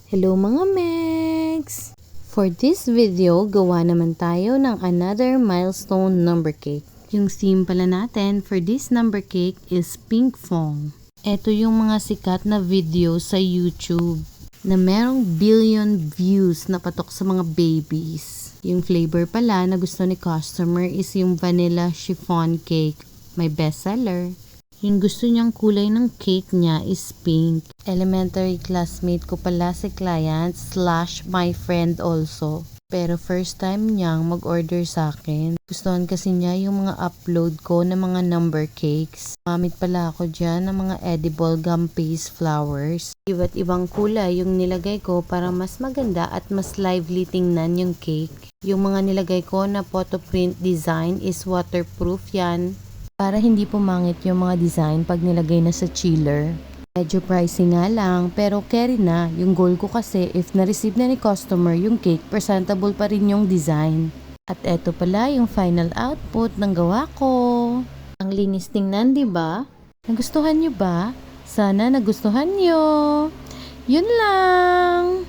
Hello mga Megs! For this video, gawa naman tayo ng another milestone number cake. Yung theme pala natin for this number cake is Pink Fong. Ito yung mga sikat na video sa YouTube na merong billion views na patok sa mga babies. Yung flavor pala na gusto ni customer is yung vanilla chiffon cake, my bestseller. Yung gusto niyang kulay ng cake niya is pink. Elementary classmate ko pala si client / my friend also. Pero first time niyang mag-order sa akin. Gustuhan kasi niya yung mga upload ko na mga number cakes. Mamit pala ako dyan ng mga edible gum paste flowers. Iba't ibang kulay yung nilagay ko para mas maganda at mas lively tingnan yung cake. Yung mga nilagay ko na photo print design is waterproof yan. Para hindi pumangit yung mga design pag nilagay na sa chiller. Medyo pricey nga lang, pero carry na. Yung goal ko kasi, if na-receive na ni customer yung cake, presentable pa rin yung design. At eto pala yung final output ng gawa ko. Ang linis tingnan, di ba? Nagustuhan nyo ba? Sana nagustuhan nyo. Yun lang!